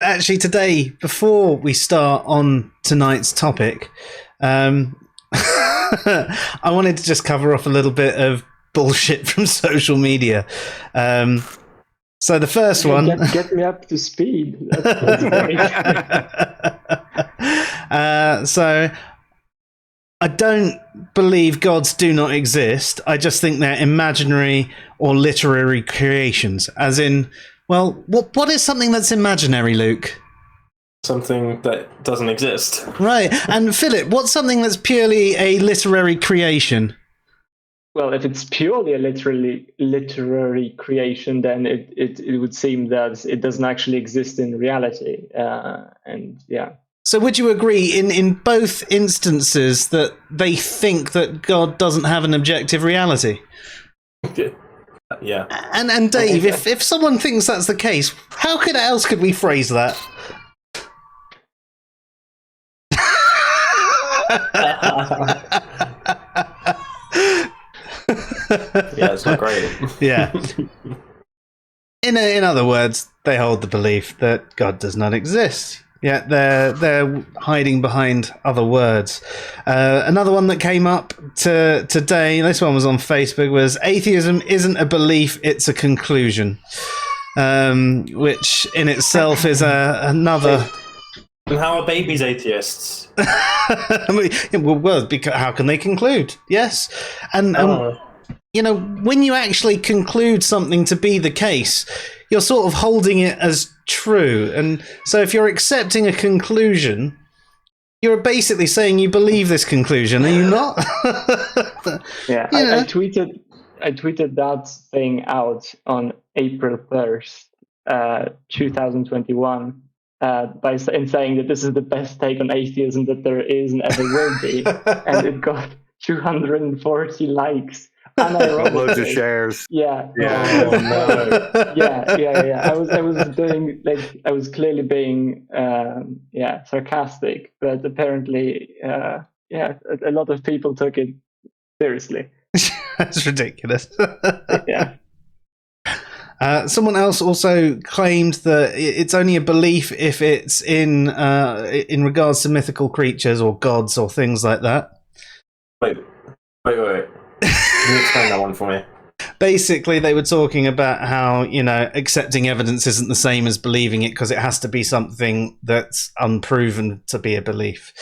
actually, today, before we start on tonight's topic, I wanted to just cover off a little bit of bullshit from social media. So the first one... Get me up to speed. That's great. So I don't believe gods do not exist. I just think they're imaginary or literary creations. As in, well, what is something that's imaginary, Luke? Something that doesn't exist. Right. And Philip, what's something that's purely a literary creation? Well, if it's purely a literary creation, then it would seem that it doesn't actually exist in reality. And yeah. So would you agree in both instances that they think that God doesn't have an objective reality? Yeah. And Dave, if someone thinks that's the case, how else could we phrase that? Yeah, it's not great. Yeah. In other words, they hold the belief that God does not exist. Yeah, they're hiding behind other words. Another one that came up today, this one was on Facebook, was atheism isn't a belief, it's a conclusion. Which in itself is another... And how are babies atheists? Well, because how can they conclude? Yes. And you know, when you actually conclude something to be the case, you're sort of holding it as true. And so if you're accepting a conclusion, you're basically saying you believe this conclusion, are you not? Yeah, I tweeted that thing out on April 1st, 2021, in saying that this is the best take on atheism that there is and ever will be. And it got 240 likes. Loads of shares. Yeah. Oh, no. Yeah. I was clearly being sarcastic, but apparently a lot of people took it seriously. That's ridiculous. Yeah. Someone else also claimed that it's only a belief if it's in regards to mythical creatures or gods or things like that. Wait. Can you explain that one for me? Basically, they were talking about how, you know, accepting evidence isn't the same as believing it because it has to be something that's unproven to be a belief.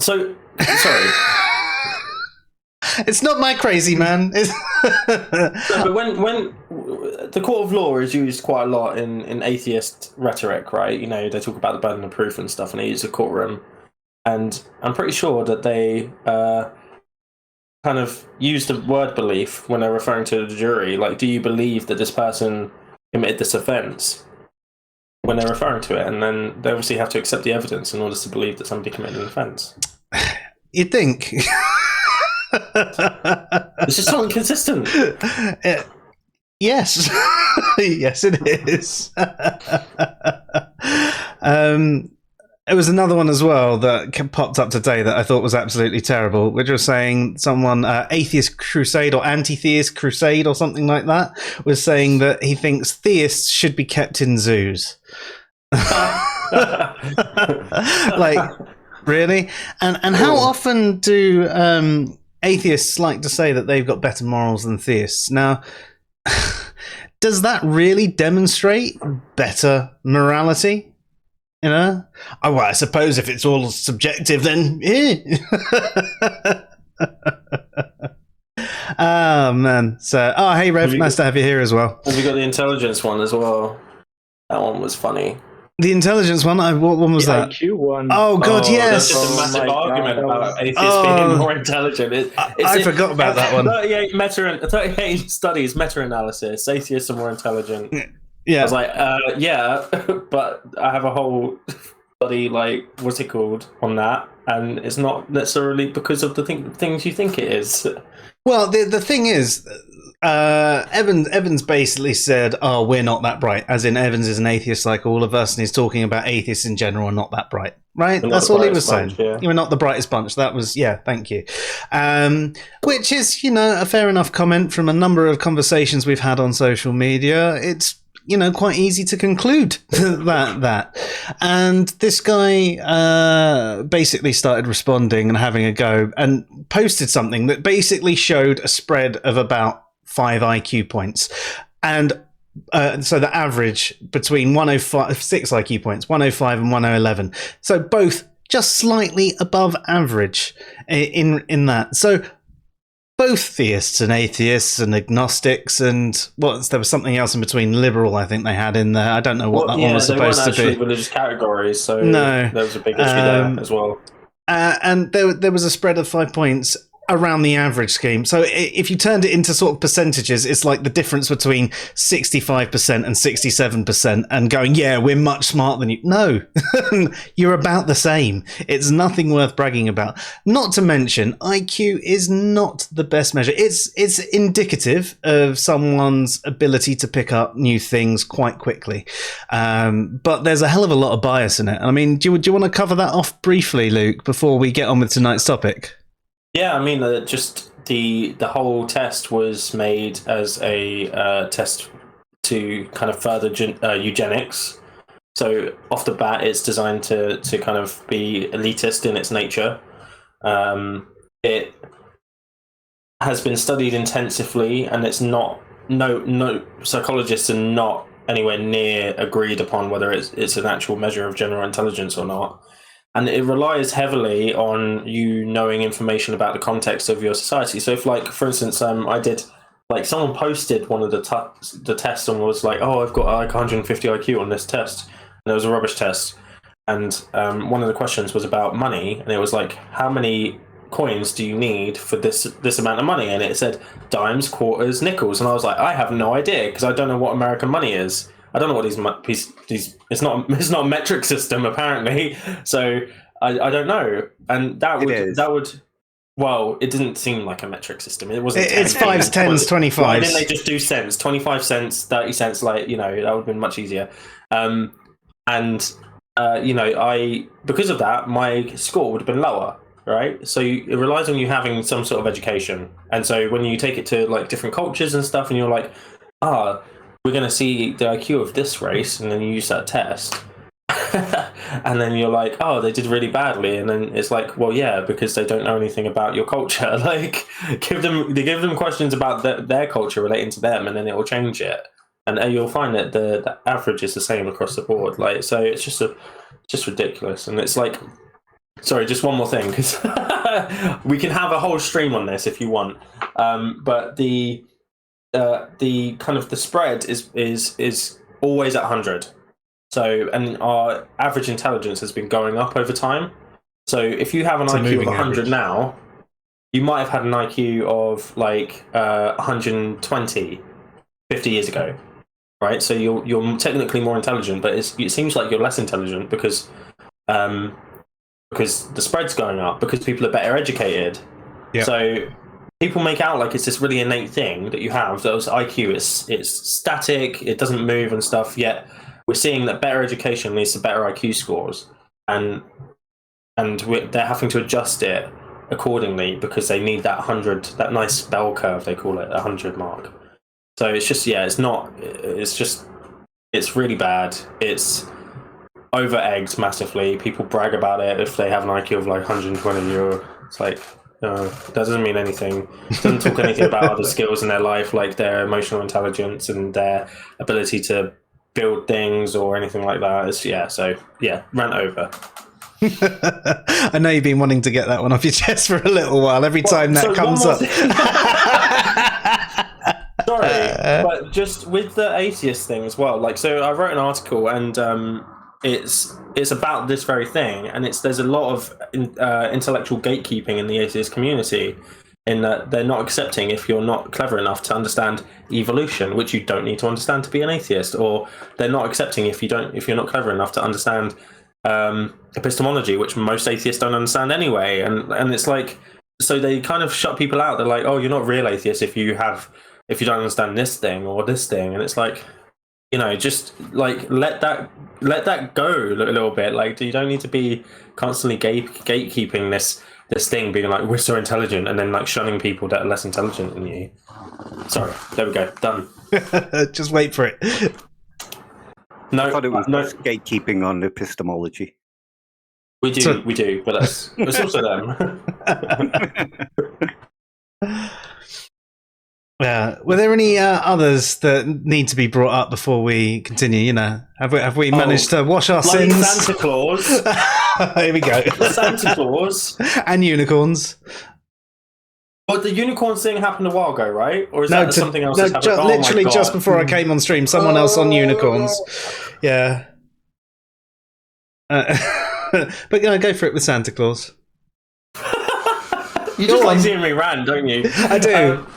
So, sorry. It's not my crazy man. But when the court of law is used quite a lot in atheist rhetoric, right? You know, they talk about the burden of proof and stuff, and they use a courtroom. And I'm pretty sure that they kind of use the word belief when they're referring to the jury. Like, do you believe that this person committed this offence? When they're referring to it, and then they obviously have to accept the evidence in order to believe that somebody committed an offence. You'd think. It's just so inconsistent. Yes. Yes, it is. It was another one as well that popped up today that I thought was absolutely terrible, which was saying someone, Atheist Crusade or Anti-Theist Crusade or something like that, was saying that he thinks theists should be kept in zoos. Like, really? And how often do atheists like to say that they've got better morals than theists? Now, does that really demonstrate better morality? You know? Oh, well, I suppose if it's all subjective, then Oh, man. So, hey, Rev, nice to have you here as well. Have you got the intelligence one as well? That one was funny. The intelligence one? What one was that? IQ one. Oh, God, yes. That's just a massive argument about atheists being more intelligent. I forgot about that one. 38 studies, meta-analysis. Atheists are more intelligent. Yeah. I was like, yeah, but I have a whole study, like, what's it called, on that, and it's not necessarily because of the things you think it is. Well, the thing is, Evans basically said, "Oh, we're not that bright," as in Evans is an atheist like all of us, and he's talking about atheists in general are not that bright, right? That's all he was saying. Yeah. You were not the brightest bunch. That was, yeah, thank you. Which is, you know, a fair enough comment from a number of conversations we've had on social media. It's quite easy to conclude that. And this guy basically started responding and having a go and posted something that basically showed a spread of about 5 IQ points. And so the average between 105, 6 IQ points, 105 and 1011. So both just slightly above average in that. So both theists and atheists and agnostics and there was something else in between, liberal, I think they had in there. I don't know what that one was supposed to be. They weren't actually religious categories, so no, there was a big issue there as well. And there was a spread of 5 points around the average scheme. So if you turned it into sort of percentages, it's like the difference between 65% and 67% and going, yeah, we're much smarter than you. No, you're about the same. It's nothing worth bragging about. Not to mention, IQ is not the best measure. It's indicative of someone's ability to pick up new things quite quickly. But there's a hell of a lot of bias in it. I mean, do you want to cover that off briefly, Luke, before we get on with tonight's topic? Yeah, I mean, just the whole test was made as a test to kind of further eugenics. So off the bat, it's designed to kind of be elitist in its nature. It has been studied intensively, and it's not no psychologists are not anywhere near agreed upon whether it's an actual measure of general intelligence or not. And it relies heavily on you knowing information about the context of your society. So if, like, for instance, I did, like, someone posted one of the tests and was like, oh, I've got like 150 IQ on this test. And it was a rubbish test. And one of the questions was about money. And it was like, how many coins do you need for this amount of money? And it said dimes, quarters, nickels. And I was like, I have no idea, because I don't know what American money is. I don't know what these it's not a metric system apparently, so I don't know, and that would well, it didn't seem like a metric system. It wasn't. It's 5s, 10s, 25s. Why didn't they just do cents? 25 cents, 30 cents, like, that would have been much easier. Because of that, my score would have been lower, right? So it relies on you having some sort of education, and so when you take it to like different cultures and stuff, and you're like, we're going to see the IQ of this race, and then you use that test. And then you're like, oh, they did really badly. And then it's like, well, yeah, because they don't know anything about your culture. Like, give them questions about their culture relating to them, and then it will change it. And you'll find that the average is the same across the board. Like, so it's just ridiculous. And it's like, sorry, just one more thing, because we can have a whole stream on this if you want. But the kind of the spread is always at 100. So, and our average intelligence has been going up over time. So if you have an IQ of 100 average now, you might have had an IQ of like 120 50 years ago, right? So you're technically more intelligent, but it seems like you're less intelligent because the spread's going up, because people are better educated. Yep. So people make out like it's this really innate thing that you have. Those IQ, it's static, it doesn't move and stuff. Yet we're seeing that better education leads to better IQ scores, and they're having to adjust it accordingly because they need that 100, that nice bell curve they call it, 100 mark. So it's just, it's really bad. It's over-egged massively. People brag about it if they have an IQ of like 120. It's like, that doesn't mean anything. It doesn't talk anything about other skills in their life, like their emotional intelligence and their ability to build things or anything like that. Rant over. I know you've been wanting to get that one off your chest for a little while. Every time that comes up. Sorry, but just with the atheist thing as well. Like, so I wrote an article, and it's about this very thing, and there's a lot of intellectual gatekeeping in the atheist community, in that they're not accepting if you're not clever enough to understand evolution, which you don't need to understand to be an atheist, or they're not accepting if you're not clever enough to understand epistemology, which most atheists don't understand anyway. And it's like, so they kind of shut people out. They're like, oh, you're not real atheist if you don't understand this thing or this thing. And it's like, just like let that go a little bit. Like, you don't need to be constantly gatekeeping this thing, being like, we're so intelligent, and then like shunning people that are less intelligent than you. Sorry, there we go, done. Just wait for it. No, I thought it was no. gatekeeping on epistemology. We do, but it's also them. Yeah. Were there any others that need to be brought up before we continue? You know, have we managed to wash our like sins? Santa Claus. Here we go. Santa Claus and unicorns. But the unicorn thing happened a while ago, right? Or is that something else? No, literally just before I came on stream, someone else on unicorns. Yeah. But go for it with Santa Claus. You just like seeing me rant, don't you? I do.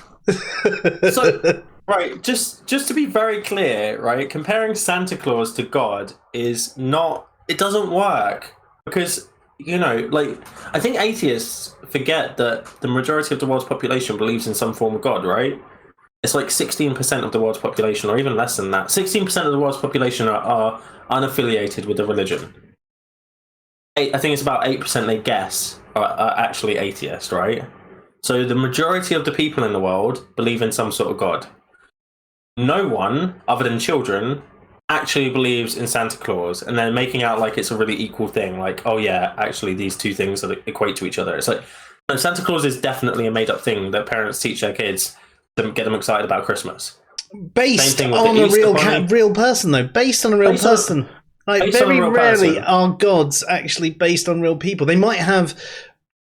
So, right, just to be very clear, right, comparing Santa Claus to God is not, it doesn't work. Because, you know, like, I think atheists forget that the majority of the world's population believes in some form of God, right? It's like 16% of the world's population, or even less than that. 16% of the world's population are unaffiliated with the religion. I think it's about 8% they guess are actually atheist, right? So the majority of the people in the world believe in some sort of God. No one, other than children, actually believes in Santa Claus, and they're making out like it's a really equal thing. Like, oh yeah, actually these two things equate to each other. It's like, no, Santa Claus is definitely a made-up thing that parents teach their kids to get them excited about Christmas. Based on a real person, though. Based on a real person. Like, very rarely are gods actually based on real people. They might have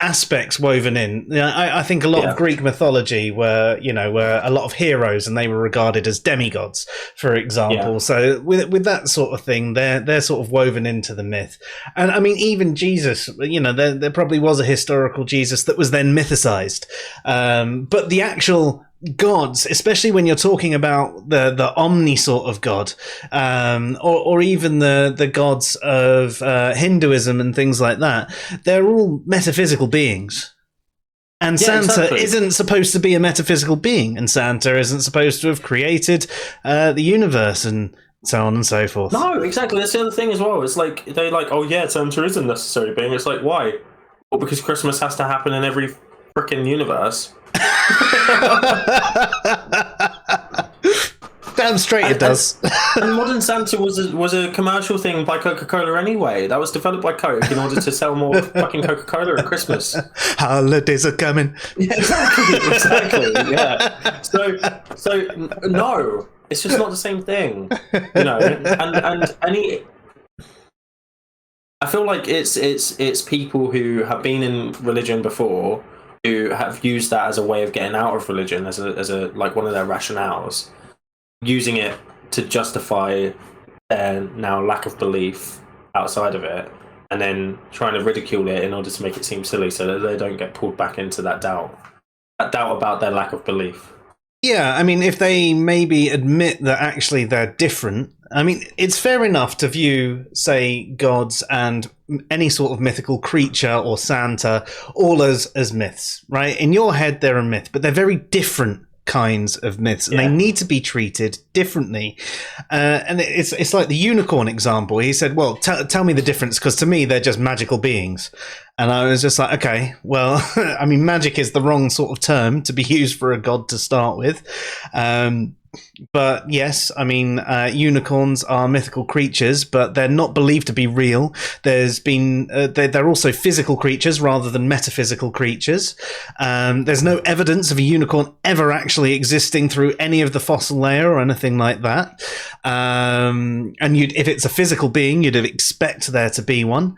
aspects woven in. I think a lot of Greek mythology were a lot of heroes, and they were regarded as demigods, for example. Yeah. So with that sort of thing, they're sort of woven into the myth. And I mean, even Jesus, there probably was a historical Jesus that was then mythicized. But the actual gods, especially when you're talking about the omni sort of god, or even the gods of Hinduism and things like that, they're all metaphysical beings. And Santa isn't supposed to be a metaphysical being, and Santa isn't supposed to have created the universe and so on and so forth. No, exactly. That's the other thing as well. It's like, they're like, oh yeah, Santa isn't necessarily a being. It's like, why? Well, because Christmas has to happen in every freaking universe. Damn straight it does. And Modern Santa was a commercial thing by Coca-Cola anyway. That was developed by Coke in order to sell more fucking Coca-Cola at Christmas. Holidays are coming. Yeah, exactly. Yeah. So no, it's just not the same thing. And I feel like it's people who have been in religion before, who have used that as a way of getting out of religion, as a like one of their rationales, using it to justify their now lack of belief outside of it, and then trying to ridicule it in order to make it seem silly, so that they don't get pulled back into that doubt about their lack of belief. Yeah, I mean, if they maybe admit that actually they're different, I mean, it's fair enough to view, say, gods and any sort of mythical creature or Santa all as myths, right? In your head, they're a myth, but they're very different kinds of myths, and they need to be treated differently. And it's like the unicorn example. He said, well, tell me the difference, because to me, they're just magical beings. And I was just like, okay, well, I mean, magic is the wrong sort of term to be used for a god to start with. But yes, I mean, unicorns are mythical creatures, but they're not believed to be real. There's been they're also physical creatures rather than metaphysical creatures. There's no evidence of a unicorn ever actually existing through any of the fossil layer or anything like that. And if it's a physical being, you'd expect there to be one.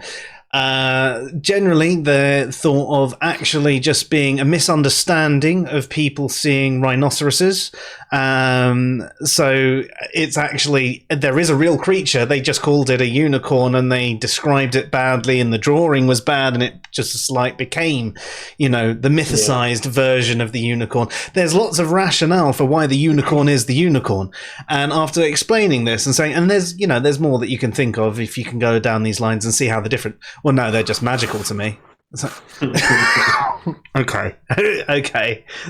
Generally, they're thought of actually just being a misunderstanding of people seeing rhinoceroses. So it's actually, there is a real creature. They just called it a unicorn, and they described it badly, and the drawing was bad, and it just became, the mythicized version of the unicorn. There's lots of rationale for why the unicorn is the unicorn. And after explaining this and saying, and there's more that you can think of if you can go down these lines and see how the different, well, no, they're just magical to me. Okay.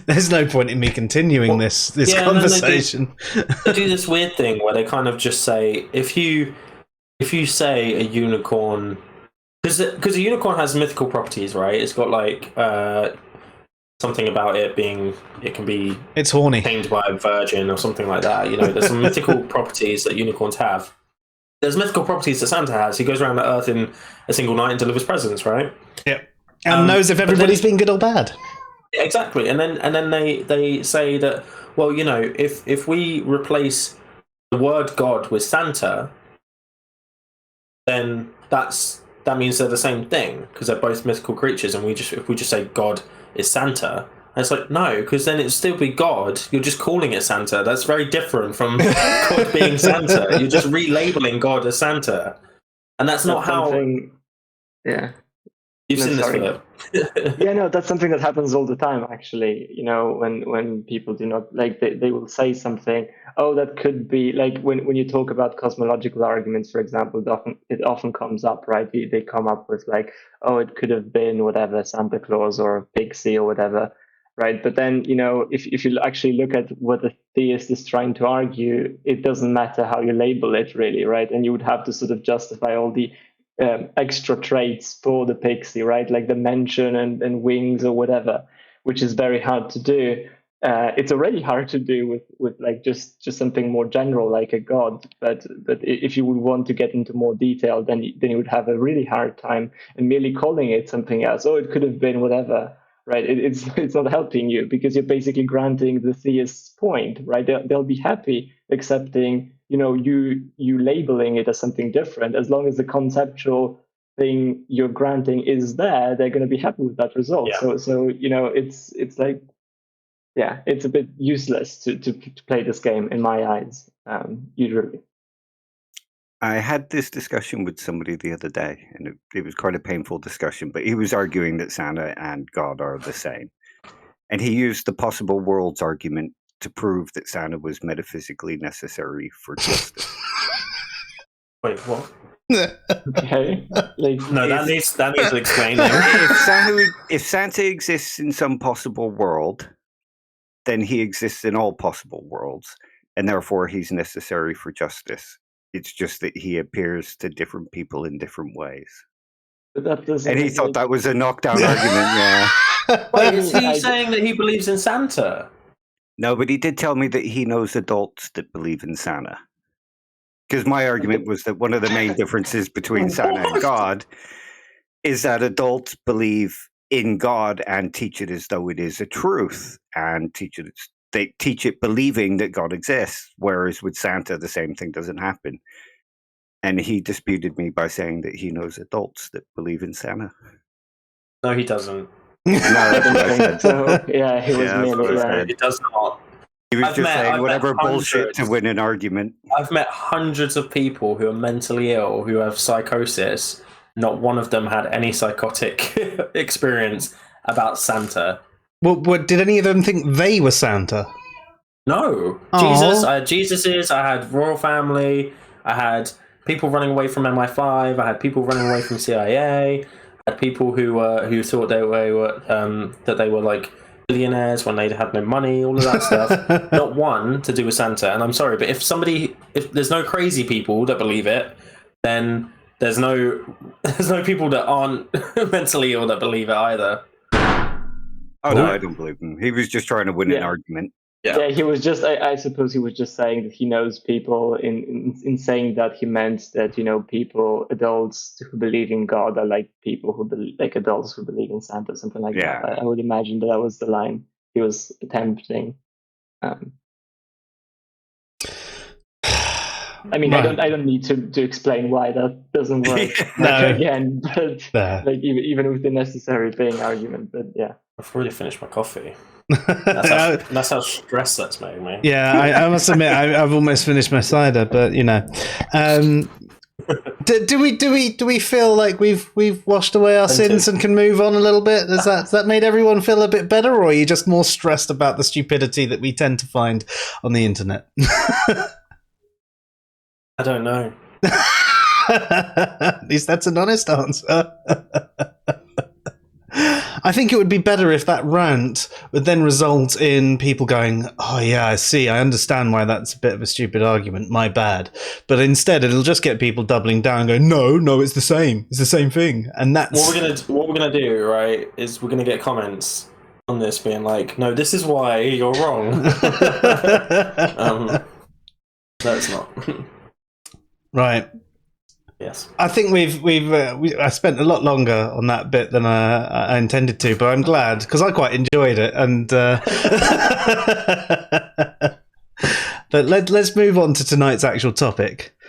There's no point in me continuing this conversation. They do this weird thing where they kind of just say, if you say a unicorn, because a unicorn has mythical properties, right? It's got like something about it being, it's horny, tamed by a virgin or something like that. There's some mythical properties that unicorns have. there's mythical properties that Santa has. He goes around the earth in a single night and delivers presents, right? Yep. And knows if everybody's been good or bad. Exactly. And then they say that, well, you know, if we replace the word God with Santa, then that means they're the same thing, because they're both mythical creatures, and if we just say God is Santa, and it's like, no, because then it'd still be God. You're just calling it Santa. That's very different from God being Santa. You're just relabeling God as Santa, and that's not how. Yeah. You've seen this, Philip. Yeah, no, that's something that happens all the time, actually. You know, when people do not, like, they will say something, oh, that could be, like, when you talk about cosmological arguments, for example, it often comes up, right? They come up with, like, oh, it could have been whatever, Santa Claus or a pixie or whatever, right? But then, you know, if you actually look at what the theist is trying to argue, it doesn't matter how you label it, really, right? And you would have to sort of justify all the extra traits for the pixie, right? Like the mention and wings or whatever, which is very hard to do. It's already hard to do with like just something more general like a god. But if you would want to get into more detail, then you would have a really hard time. And merely calling it something else, oh, it could have been whatever, right? It's not helping you, because you're basically granting the theist's point, right? They'll be happy accepting, you know, you labeling it as something different. As long as the conceptual thing you're granting is there, they're going to be happy with that result. Yeah. So you know, it's like, yeah, it's a bit useless to play this game in my eyes, usually. I had this discussion with somebody the other day, and it was quite a painful discussion, but he was arguing that Santa and God are the same. And he used the possible worlds argument to prove that Santa was metaphysically necessary for justice. Wait, what? Okay. Like, no, that needs explaining. If Santa exists in some possible world, then he exists in all possible worlds, and therefore he's necessary for justice. It's just that he appears to different people in different ways. But that doesn't. And he thought that was a knockdown argument. Yeah. Wait, is he saying that he believes in Santa? No, but he did tell me that he knows adults that believe in Santa. Because my argument was that one of the main differences between Santa and God is that adults believe in God and teach it as though it is a truth, and they teach it believing that God exists, whereas with Santa, the same thing doesn't happen. And he disputed me by saying that he knows adults that believe in Santa. No, he doesn't. No, I don't think so. Yeah, he was merely. Yeah. He does not. He was just saying whatever bullshit to win an argument. I've met hundreds of people who are mentally ill, who have psychosis. Not one of them had any psychotic experience about Santa. Well, did any of them think they were Santa? No. Aww. Jesus. I had Jesuses. I had royal family. I had people running away from MI5. I had people running away from CIA. I had people who thought they were like billionaires when they had no money. All of that stuff. Not one to do with Santa. And I'm sorry, but if there's no crazy people that believe it, then there's no people that aren't mentally ill that believe it either. Oh no, I don't believe him. He was just trying to win an argument. Yeah, he was just. I suppose he was just saying that he knows people. In saying that, he meant that, you know, adults who believe in God are like people who like adults who believe in Santa, something like that. I would imagine that was the line he was attempting. I mean, right. I don't need to explain why that doesn't work again, but like even with the necessary being argument. But yeah, I've already finished my coffee. That's how stressed that's made me. Yeah, I must admit I've almost finished my cider, but you know, do we feel like we've washed away our sins and can move on a little bit? Has that made everyone feel a bit better, or are you just more stressed about the stupidity that we tend to find on the internet? I don't know. At least that's an honest answer. I think it would be better if that rant would then result in people going, oh yeah, I see, I understand why that's a bit of a stupid argument, my bad. But instead it'll just get people doubling down and going, no, it's the same thing. And that's what we're gonna do, right, is we're gonna get comments on this being like, no, this is why you're wrong. No, it's not. Right. Yes. I think I spent a lot longer on that bit than I intended to, but I'm glad because I quite enjoyed it. And but let's move on to tonight's actual topic.